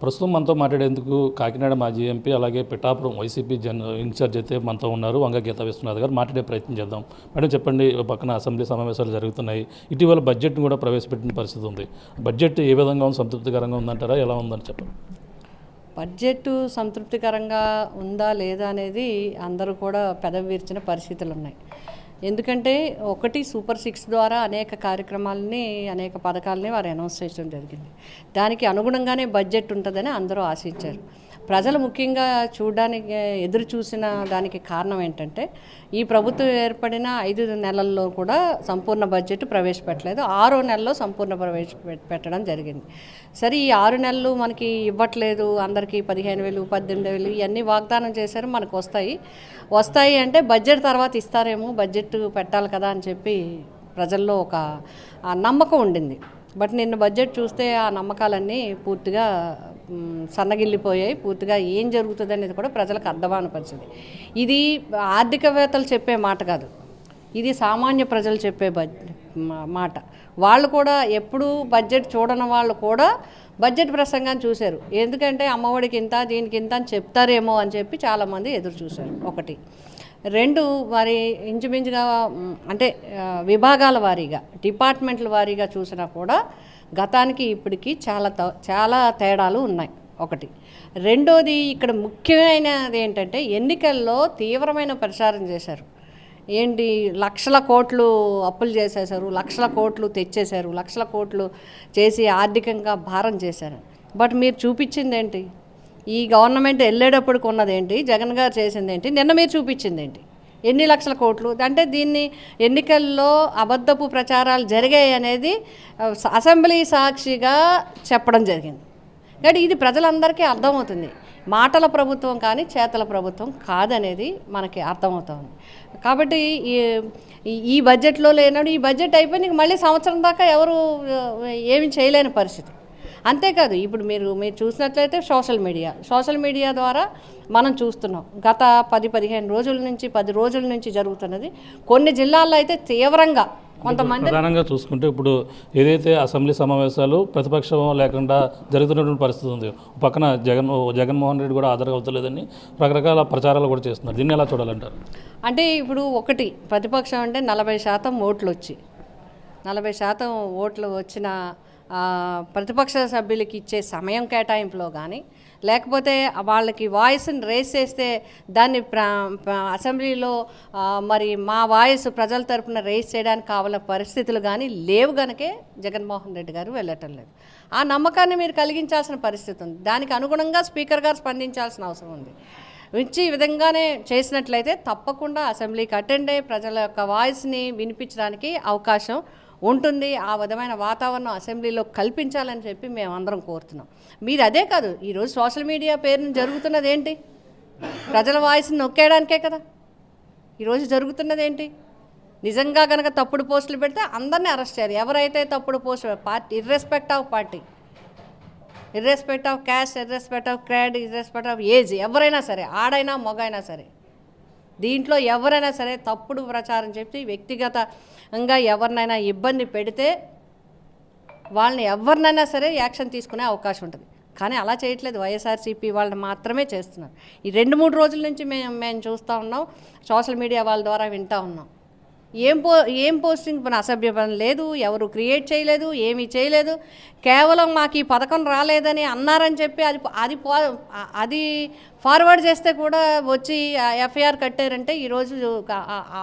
ప్రస్తుతం మనతో మాట్లాడేందుకు కాకినాడ మాజీ ఎంపీ అలాగే పిఠాపురం వైసీపీ ఇన్ఛార్జ్ అయితే మనతో ఉన్నారు వంగ గీతా విశ్వనాథ్ గారు. మాట్లాడే ప్రయత్నం చేద్దాం. మేడం చెప్పండి, పక్కన అసెంబ్లీ సమావేశాలు జరుగుతున్నాయి. ఇటీవల బడ్జెట్ను కూడా ప్రవేశపెట్టిన పరిస్థితి ఉంది. బడ్జెట్ ఏ విధంగా ఉంది? సంతృప్తికరంగా ఉందంటారా? ఎలా ఉందని చెప్పండి. బడ్జెట్ సంతృప్తికరంగా ఉందా లేదా అనేది అందరూ కూడా పెదవి విరిచిన పరిస్థితులు ఉన్నాయి. ఎందుకంటే ఒకటి సూపర్ 6 ద్వారా అనేక కార్యక్రమాలని అనేక పథకాలని వారు అనౌన్స్ చేయడం జరిగింది. దానికి అనుగుణంగానే బడ్జెట్ ఉంటుందని అందరూ ఆశించారు. ప్రజలు ముఖ్యంగా చూడడానికి ఎదురు చూసిన దానికి కారణం ఏంటంటే ఈ ప్రభుత్వం ఏర్పడిన 5 నెలల్లో కూడా సంపూర్ణ బడ్జెట్ ప్రవేశపెట్టలేదు. 6వ నెలలో సంపూర్ణ ప్రవేశపెట్టడం జరిగింది. సరే, ఈ 6 నెలలు మనకి ఇవ్వట్లేదు, అందరికీ 15,000 18,000 ఇవన్నీ వాగ్దానం చేశారు, మనకు వస్తాయి అంటే బడ్జెట్ తర్వాత ఇస్తారేమో, బడ్జెట్ పెట్టాలి కదా అని చెప్పి ప్రజల్లో ఒక నమ్మకం ఉండింది. బట్ నిన్న బడ్జెట్ చూస్తే ఆ నమ్మకాలన్నీ పూర్తిగా సన్నగిల్లిపోయాయి. పూర్తిగా ఏం జరుగుతుంది అనేది కూడా ప్రజలకు అర్థమైన పరిస్థితి. ఇది ఆర్థికవేత్తలు చెప్పే మాట కాదు, ఇది సామాన్య ప్రజలు చెప్పే మాట. వాళ్ళు కూడా ఎప్పుడూ బడ్జెట్ చూడని వాళ్ళు కూడా బడ్జెట్ ప్రసంగాన్ని చూశారు. ఎందుకంటే అమ్మఒడికి ఇంత, దీనికి ఇంత అని చెప్తారేమో అని చెప్పి చాలామంది ఎదురు చూశారు. ఒకటి. 2, మరి ఇంచుమించుగా అంటే విభాగాల వారీగా, డిపార్ట్మెంట్ల వారీగా చూసినా కూడా గతానికి ఇప్పటికీ చాలా తేడాలు ఉన్నాయి. ఒకటి. రెండోది, ఇక్కడ ముఖ్యమైనది ఏంటంటే ఎన్నికల్లో తీవ్రమైన ప్రచారం చేశారు. ఏంటి, లక్షల కోట్లు అప్పులు చేసేశారు, లక్షల కోట్లు తెచ్చేశారు, లక్షల కోట్లు చేసి ఆర్థికంగా భారం చేశారు. బట్ మీరు చూపించింది ఏంటి? ఈ గవర్నమెంట్ వెళ్ళేటప్పుడు కొన్నదేంటి, జగన్ గారు చేసిందేంటి, నిన్న మీరు చూపించిందేంటి? ఎన్ని లక్షల కోట్లు అంటే దీన్ని ఎన్నికల్లో అబద్ధపు ప్రచారాలు జరిగాయి అనేది అసెంబ్లీ సాక్షిగా చెప్పడం జరిగింది. కాబట్టి ఇది ప్రజలందరికీ అర్థమవుతుంది. మాటల ప్రభుత్వం కానీ చేతల ప్రభుత్వం కాదనేది మనకి అర్థమవుతుంది. కాబట్టి ఈ బడ్జెట్లో లేనప్పుడు ఈ బడ్జెట్ అయిపోయి మళ్ళీ సంవత్సరం దాకా ఎవరు ఏమి చేయలేని పరిస్థితి. అంతేకాదు, ఇప్పుడు మీరు చూసినట్లయితే సోషల్ మీడియా ద్వారా మనం చూస్తున్నాం. గత 10 రోజుల నుంచి జరుగుతున్నది. కొన్ని జిల్లాల్లో అయితే తీవ్రంగా కొంతమంది ప్రధానంగా చూసుకుంటే ఇప్పుడు ఏదైతే అసెంబ్లీ సమావేశాలు ప్రతిపక్షం లేకుండా జరుగుతున్నటువంటి పరిస్థితి ఉంది. పక్కన జగన్మోహన్ రెడ్డి కూడా హాజరవుతలేదని రకరకాల ప్రచారాలు కూడా చేస్తున్నారు. దీన్ని ఎలా చూడాలంటారు? అంటే ఇప్పుడు ఒకటి, ప్రతిపక్షం అంటే 40% ఓట్లు వచ్చి 40% ఓట్లు వచ్చిన ప్రతిపక్ష సభ్యులకి ఇచ్చే సమయం కేటాయింపులో కానీ, లేకపోతే వాళ్ళకి వాయిస్ని రేస్ చేస్తే దాన్ని అసెంబ్లీలో మరి మా వాయిస్ ప్రజల తరపున రేస్ చేయడానికి కావాల పరిస్థితులు కానీ లేవు గనకే జగన్మోహన్ రెడ్డి గారు వెళ్ళటం లేదు. ఆ నమ్మకాన్ని మీరు కలిగించాల్సిన పరిస్థితి ఉంది. దానికి అనుగుణంగా స్పీకర్ గారు స్పందించాల్సిన అవసరం ఉంది. ఈ విధంగానే చేసినట్లయితే తప్పకుండా అసెంబ్లీకి అటెండ్ అయ్యి ప్రజల యొక్క వాయిస్ని వినిపించడానికి అవకాశం ఉంటుంది. ఆ విధమైన వాతావరణం అసెంబ్లీలో కల్పించాలని చెప్పి మేమందరం కోరుతున్నాం. మీరు అదే కాదు, ఈరోజు సోషల్ మీడియా పేరుని జరుగుతున్నది ఏంటి? ప్రజల వాయిస్ని నొక్కేయడానికే కదా ఈరోజు జరుగుతున్నది. ఏంటి, నిజంగా కనుక తప్పుడు పోస్టులు పెడితే అందరినీ అరెస్ట్ చేయాలి. ఎవరైతే తప్పుడు పోస్టులు, party irrespective of party, irrespective of caste, irrespective of creed, irrespective of age, ఎవరైనా సరే, ఆడైనా మొగైనా సరే, దీంట్లో ఎవరైనా సరే తప్పుడు ప్రచారం చెప్పి వ్యక్తిగతంగా ఎవరినైనా ఇబ్బంది పెడితే వాళ్ళని ఎవరినైనా సరే యాక్షన్ తీసుకునే అవకాశం ఉంటుంది. కానీ అలా చేయట్లేదు. వైఎస్ఆర్సీపీ వాళ్ళని మాత్రమే చేస్తున్నారు. ఈ 2-3 రోజుల నుంచి మేము చూస్తూ ఉన్నాం, సోషల్ మీడియా వాళ్ళ ద్వారా వింటూ ఉన్నాం. ఏం పోస్టింగ్ పని, అసభ్య పని లేదు, ఎవరు క్రియేట్ చేయలేదు, ఏమీ చేయలేదు. కేవలం మాకు ఈ పథకం రాలేదని అన్నారని చెప్పి అది ఫార్వర్డ్ చేస్తే కూడా వచ్చి ఎఫ్ఐఆర్ కట్టారంటే, ఈరోజు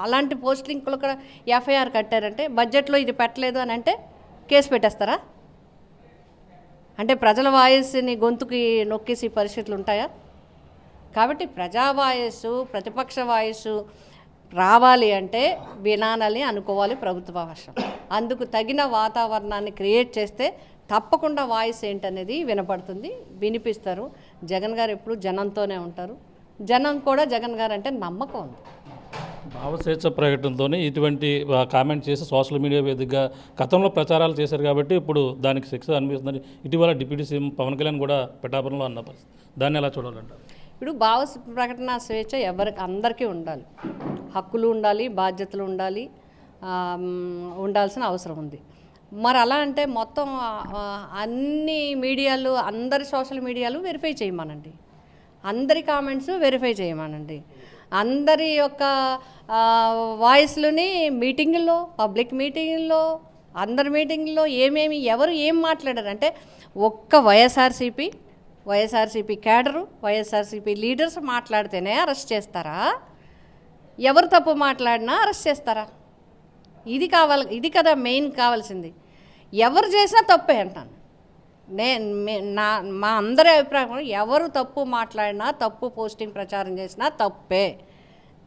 అలాంటి పోస్ట్ లింకులు కూడా ఎఫ్ఐఆర్ కట్టారంటే, బడ్జెట్లో ఇది పెట్టలేదు అని అంటే కేసు పెట్టేస్తారా? అంటే ప్రజల వాయిస్ని గొంతుకి నొక్కేసి పరిస్థితులు ఉంటాయా? కాబట్టి ప్రజా వాయిస్సు, ప్రతిపక్ష వాయిస్సు రావాలి అంటే వినాలని అనుకోవాలి ప్రభుత్వ భాష. అందుకు తగిన వాతావరణాన్ని క్రియేట్ చేస్తే తప్పకుండా వాయిస్ ఏంటనేది వినపడుతుంది, వినిపిస్తారు. జగన్ గారు ఎప్పుడు జనంతోనే ఉంటారు. జనం కూడా జగన్ గారు అంటే నమ్మకం ఉంది. భావస్వేచ్ఛ ప్రకటనతో ఇటువంటి కామెంట్ చేసి సోషల్ మీడియా వేదికగా గతంలో ప్రచారాలు చేశారు కాబట్టి ఇప్పుడు దానికి శిక్ష అనిపిస్తుంది. ఇటీవల డిప్యూటీ సీఎం పవన్ కళ్యాణ్ కూడా పిఠాపురంలో అన్న పరిస్థితి, దాన్ని ఎలా చూడాలంటారు? ఇప్పుడు భావ ప్రకటన స్వేచ్ఛ అందరికీ ఉండాలి. హక్కులు ఉండాలి, బాధ్యతలు ఉండాలి, ఉండాల్సిన అవసరం ఉంది. మరి అలా అంటే మొత్తం అన్ని మీడియాలు, అందరి సోషల్ మీడియాలు వెరిఫై చేయమనండి, అందరి కామెంట్స్ వెరిఫై చేయమనండి, అందరి యొక్క వాయిస్లని మీటింగుల్లో, పబ్లిక్ మీటింగుల్లో, అందరి మీటింగుల్లో ఎవరు ఏం మాట్లాడారు అంటే ఒక్క వైఎస్ఆర్సీపీ క్యాడరు, వైఎస్ఆర్సీపీ లీడర్స్ మాట్లాడితేనే అరెస్ట్ చేస్తారా? ఎవరు తప్పు మాట్లాడినా అరెస్ట్ చేస్తారా? ఇది కదా మెయిన్ కావాల్సింది. ఎవరు చేసినా తప్పే అంటాను మా అందరి అభిప్రాయం. ఎవరు తప్పు మాట్లాడినా, తప్పు పోస్టింగ్ ప్రచారం చేసినా తప్పే.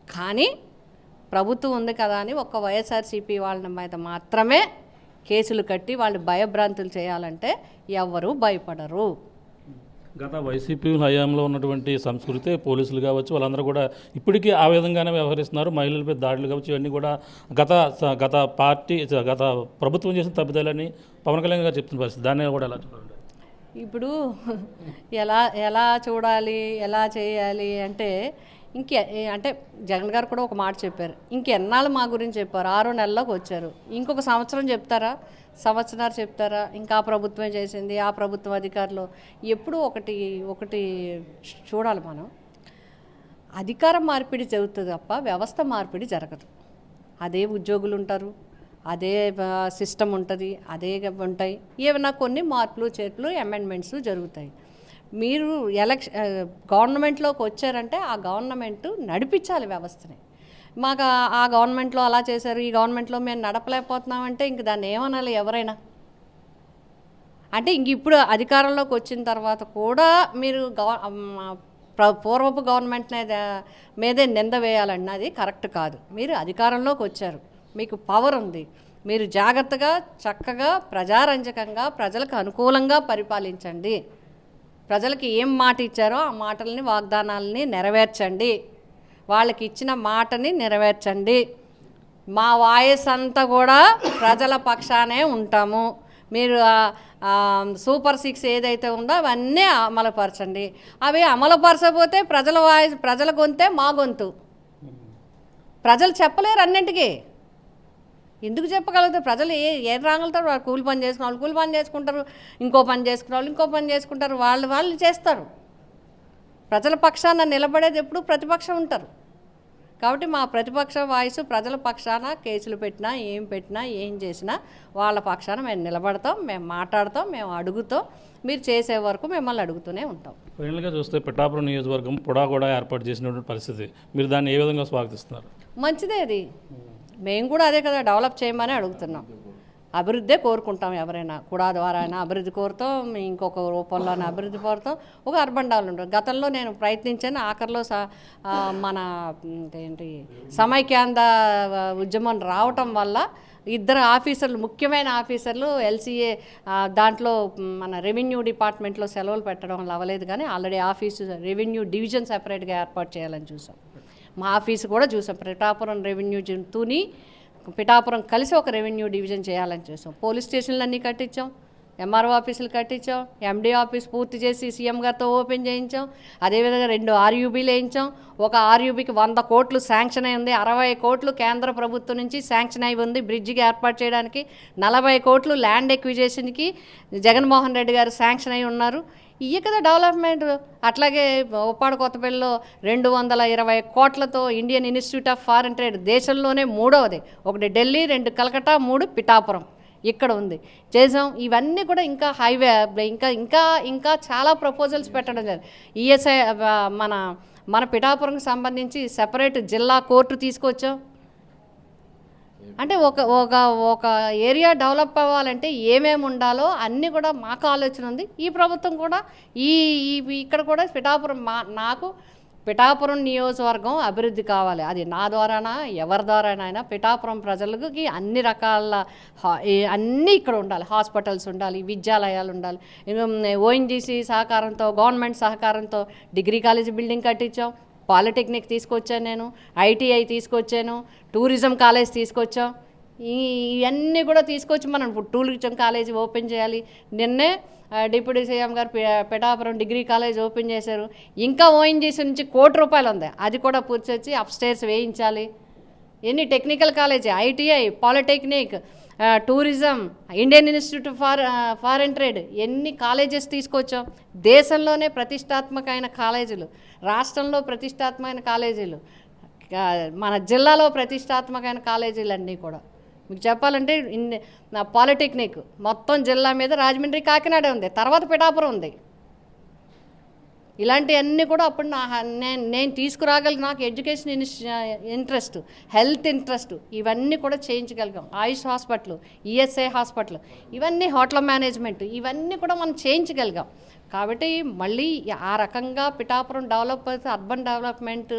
కానీ ప్రభుత్వం ఉంది కదా అని ఒక్క వైఎస్ఆర్సీపీ వాళ్ళ మీద మాత్రమే కేసులు కట్టి వాళ్ళు భయభ్రాంతులు చేయాలంటే ఎవరు భయపడరు. గత వైసీపీ హయాంలో ఉన్నటువంటి సంస్కృతి, పోలీసులు కావచ్చు, వాళ్ళందరూ కూడా ఇప్పటికీ ఆ విధంగానే వ్యవహరిస్తున్నారు. మహిళలపై దాడులు కావచ్చు, ఇవన్నీ కూడా గత ప్రభుత్వం చేసిన తప్పిదాలని పవన్ కళ్యాణ్ గారు చెప్తున్న పరిస్థితి. దాన్ని కూడా ఎలా చూడాలి? ఇప్పుడు ఎలా చూడాలి, ఎలా చేయాలి అంటే అంటే జగన్ గారు కూడా ఒక మాట చెప్పారు. ఇంకెన్నాళ్ళు మా గురించి చెప్పారు? 6 నెలల్లోకి వచ్చారు. ఇంకొక సంవత్సరం చెప్తారా? సంవత్సరాలు చెప్తారా? ఇంకా ఆ ప్రభుత్వమే చేసింది, ఆ ప్రభుత్వం అధికారులు. ఎప్పుడూ ఒకటి చూడాలి మనం. అధికారం మార్పిడి జరుగుతుంది తప్ప వ్యవస్థ మార్పిడి జరగదు. అదే ఉద్యోగులు ఉంటారు, అదే సిస్టమ్ ఉంటుంది, అదే ఉంటాయి. ఏమైనా కొన్ని మార్పులు చేర్పులు అమెండ్మెంట్స్ జరుగుతాయి. మీరు గవర్నమెంట్లోకి వచ్చారంటే ఆ గవర్నమెంట్ నడిపించాలి వ్యవస్థని. మాకు ఆ గవర్నమెంట్లో అలా చేశారు, ఈ గవర్నమెంట్లో మేము నడపలేకపోతున్నామంటే ఇంక దాన్ని ఏమనాలి ఎవరైనా? అంటే ఇప్పుడు అధికారంలోకి వచ్చిన తర్వాత కూడా మీరు పూర్వపు గవర్నమెంట్ మీదే నింద వేయాలన్నా అది కరెక్ట్ కాదు. మీరు అధికారంలోకి వచ్చారు, మీకు పవర్ ఉంది, మీరు జాగ్రత్తగా, చక్కగా, ప్రజారంజకంగా, ప్రజలకు అనుకూలంగా పరిపాలించండి. ప్రజలకి ఏం మాట ఇచ్చారో ఆ మాటల్ని, వాగ్దానాలని నెరవేర్చండి. వాళ్ళకి ఇచ్చిన మాటని నెరవేర్చండి. మా వాయిస్ అంతా కూడా ప్రజల పక్షానే ఉంటాము. మీరు సూపర్ 6 ఏదైతే ఉందో అవన్నీ అమలుపరచండి. అవి అమలుపరచకపోతే ప్రజల గొంతే మా గొంతు. ప్రజలు చెప్పలేరు అన్నింటికీ. ఎందుకు చెప్పగలుగుతారు? ప్రజలు ఏం రాగలుగుతారు? వాళ్ళు కూలి పని చేసుకున్న వాళ్ళు కూలి పని చేసుకుంటారు, ఇంకో పని చేసుకున్న వాళ్ళు ఇంకో పని చేసుకుంటారు, వాళ్ళు చేస్తారు. ప్రజల పక్షాన నిలబడేది ఎప్పుడు ప్రతిపక్షం ఉంటారు. కాబట్టి మా ప్రతిపక్ష వాయిస్ ప్రజల పక్షాన కేసులు పెట్టినా, ఏం చేసినా వాళ్ళ పక్షాన మేము నిలబడతాం, మేము మాట్లాడతాం, మేము అడుగుతాం. మీరు చేసే వరకు మిమ్మల్ని అడుగుతూనే ఉంటాం. ఫైనల్గా చూస్తే పిఠాపురం నియోజకవర్గం కూడా ఏర్పాటు చేసినటువంటి పరిస్థితి, మీరు దాన్ని ఏ విధంగా స్వాగతిస్తున్నారు? మంచిదే. అది మేము కూడా అదే కదా డెవలప్ చేయమని అడుగుతున్నాం. అభివృద్ధే కోరుకుంటాం. ఎవరైనా కూడా ద్వారా అయినా అభివృద్ధి కోరుతాం, ఇంకొక రూపంలోనే అభివృద్ధి కోరుతాం. ఒక అర్బన్ డెవలప్మెంట్ గతంలో నేను ప్రయత్నించాను. ఆఖరిలో మన సమైక్యాంధ్ర ఉద్యమం రావటం వల్ల ఇద్దరు ఆఫీసర్లు, ముఖ్యమైన ఆఫీసర్లు ఎల్సీఏ దాంట్లో మన రెవెన్యూ డిపార్ట్మెంట్లో సెలవులు పెట్టడం వల్ల అవ్వలేదు. కానీ ఆల్రెడీ ఆఫీసు రెవెన్యూ డివిజన్ సెపరేట్గా ఏర్పాటు చేయాలని చూసాం. మా ఆఫీసు కూడా చూసాం. పిఠాపురం రెవెన్యూ తుని పిఠాపురం కలిసి ఒక రెవెన్యూ డివిజన్ చేయాలని చూసాం. పోలీస్ స్టేషన్లు అన్నీ కట్టించాం, ఎంఆర్ఓ ఆఫీసులు కట్టించాం, ఎండీ ఆఫీస్ పూర్తి చేసి సీఎం గారితో ఓపెన్ చేయించాం. అదేవిధంగా 2 ఆర్యూబీలు వేయించాం. ఒక ఆర్యూబీకి 100 కోట్లు శాంక్షన్ అయి ఉంది. 60 కోట్లు కేంద్ర ప్రభుత్వం నుంచి శాంక్షన్ అయి ఉంది బ్రిడ్జికి ఏర్పాటు చేయడానికి. 40 కోట్లు ల్యాండ్ ఎక్విజేషన్కి జగన్మోహన్ రెడ్డి గారు శాంక్షన్ అయి ఉన్నారు. ఇయ్య కదా డెవలప్మెంట్. అట్లాగే ఉప్పాడ కొత్తపల్లిలో 220 కోట్లతో Indian institute of foreign trade, దేశంలోనే 3వది. ఒకటి ఢిల్లీ, 2 కలకట్టా, 3 పిఠాపురం ఇక్కడ ఉంది, చేసాం. ఇవన్నీ కూడా ఇంకా హైవే, ఇంకా చాలా ప్రపోజల్స్ పెట్టడం జరిగింది. ఈఎస్ఐ మన పిఠాపురంకి సంబంధించి సెపరేట్ జిల్లా కోర్టు తీసుకొచ్చాం. అంటే ఒక ఏరియా డెవలప్ అవ్వాలంటే ఏమేమి ఉండాలో అన్నీ కూడా మాకు ఆలోచన ఉంది. ఈ ప్రభుత్వం కూడా ఇక్కడ కూడా పిఠాపురం నియోజకవర్గం అభివృద్ధి కావాలి. అది నా ద్వారానా, ఎవరి ద్వారానైనా పిఠాపురం ప్రజలకి అన్ని రకాల అన్నీ ఇక్కడ ఉండాలి. హాస్పిటల్స్ ఉండాలి, విద్యాలయాలు ఉండాలి. ఓఎన్జీసీ సహకారంతో, గవర్నమెంట్ సహకారంతో డిగ్రీ కాలేజీ బిల్డింగ్ కట్టించాం, పాలిటెక్నిక్ తీసుకొచ్చాను, నేను ఐటీఐ తీసుకొచ్చాను, టూరిజం కాలేజ్ తీసుకొచ్చాం. ఇవన్నీ కూడా తీసుకొచ్చి మనం టూరిజం కాలేజీ ఓపెన్ చేయాలి. నిన్నే డిప్యూటీ సీఎం గారు పిఠాపురం డిగ్రీ కాలేజ్ ఓపెన్ చేశారు. ఇంకా ఓఎన్జీసీ నుంచి ₹1 కోటి ఉంది, అది కూడా పూర్తి వచ్చి అప్స్టైర్స్ వేయించాలి. ఎన్ని technical college, ITI, polytechnic, tourism, Indian institute foreign trade, ఎన్ని కాలేజెస్ తీసుకొచ్చాం. దేశంలోనే ప్రతిష్టాత్మకమైన కాలేజీలు, రాష్ట్రంలో ప్రతిష్టాత్మకమైన కాలేజీలు, మన జిల్లాలో ప్రతిష్టాత్మకమైన కాలేజీలు అన్నీ కూడా మీకు చెప్పాలంటే పాలిటెక్నిక్ మొత్తం జిల్లా మీద రాజమండ్రి, కాకినాడ ఉంది, తర్వాత పిఠాపురం ఉంది. ఇలాంటివన్నీ కూడా అప్పుడు నేను తీసుకురాగలిగిన నాకు ఎడ్యుకేషన్ ఇంట్రెస్ట్, హెల్త్ ఇంట్రెస్ట్, ఇవన్నీ కూడా చేయించగలిగాం. ఆయుష్ హాస్పిటల్, ఈఎస్ఐ హాస్పిటల్, ఇవన్నీ హోటల్ మేనేజ్మెంట్, ఇవన్నీ కూడా మనం చేయించగలిగాం. కాబట్టి మళ్ళీ ఆ రకంగా పిఠాపురం డెవలప్ అయితే urban development,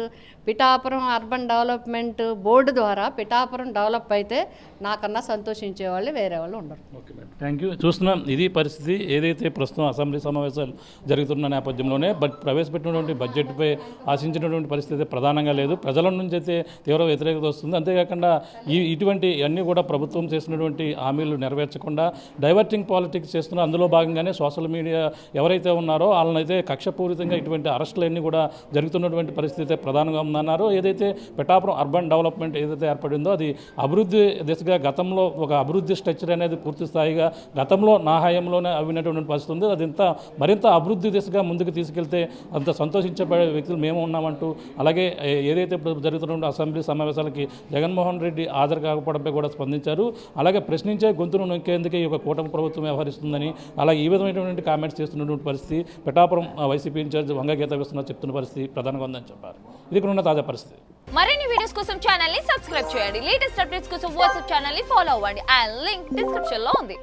Pithapuram urban development board ద్వారా పిఠాపురం డెవలప్ అయితే నాకన్నా సంతోషించే వాళ్ళు వేరే వాళ్ళు ఉండరు. Okay madam, thank you. చూస్తున్నాం ఇది పరిస్థితి. ఏదైతే ప్రస్తుతం అసెంబ్లీ సమావేశాలు జరుగుతున్న నేపథ్యంలోనే ప్రవేశపెట్టినటువంటి బడ్జెట్పై ఆశించినటువంటి పరిస్థితి ప్రధానంగా లేదు. ప్రజల నుంచి అయితే తీవ్ర వ్యతిరేకత వస్తుంది. అంతేకాకుండా ఇటువంటి అన్నీ కూడా ప్రభుత్వం చేసినటువంటి హామీలు నెరవేర్చకుండా డైవర్టింగ్ పాలిటిక్స్ చేస్తున్నారు. అందులో భాగంగానే సోషల్ మీడియా ఎవరైతే ఉన్నారో వాళ్ళనైతే కక్షపూరితంగా ఇటువంటి అరెస్టులన్నీ కూడా జరుగుతున్నటువంటి పరిస్థితి ప్రధానంగా ఉందన్నారు. ఏదైతే పిఠాపురం అర్బన్ డెవలప్మెంట్ ఏదైతే ఏర్పడిందో అది అభివృద్ధి దిశగా గతంలో ఒక అభివృద్ధి స్ట్రక్చర్ అనేది పూర్తి స్థాయిగా గతంలో నా హయాంలోనే అవినటువంటి పరిస్థితి ఉంది. అది మరింత అభివృద్ధి దిశగా ముందుకు తీసుకెళ్తే అంత సంతోషించబడే వ్యక్తులు మేము ఉన్నామంటూ, అలాగే ఏదైతే జరుగుతున్న అసెంబ్లీ సమావేశాలకి జగన్మోహన్ రెడ్డి హాజరు కాకపోవడంపై కూడా స్పందించారు. అలాగే ప్రశ్నించే గొంతును నొక్కేందుకే ఈ యొక్క కూటమి ప్రభుత్వం వ్యవహరిస్తుందని, అలాగే ఈ విధమైనటువంటి కామెంట్స్ చేస్తున్నటువంటి పరిస్థితి పిఠాపురం వైసీపీ ఇన్ఛార్జ్ వంగగీత విశ్వనాథ్ చెప్తున్న పరిస్థితి ప్రధానంగా ఉందని చెప్పారు. ఇది ఇక్కడ ఉన్న తాజా పరిస్థితి. మరిన్ని వీడియోస్ కోసం ఛానల్ ని సబ్స్క్రైబ్ చేయండి. లేటెస్ట్ అప్డేట్స్ కోసం వాట్సాప్ ఛానల్ ని ఫాలో అవ్వండి. అండ్ లింక్ డిస్క్రిప్షన్ లో ఉంది.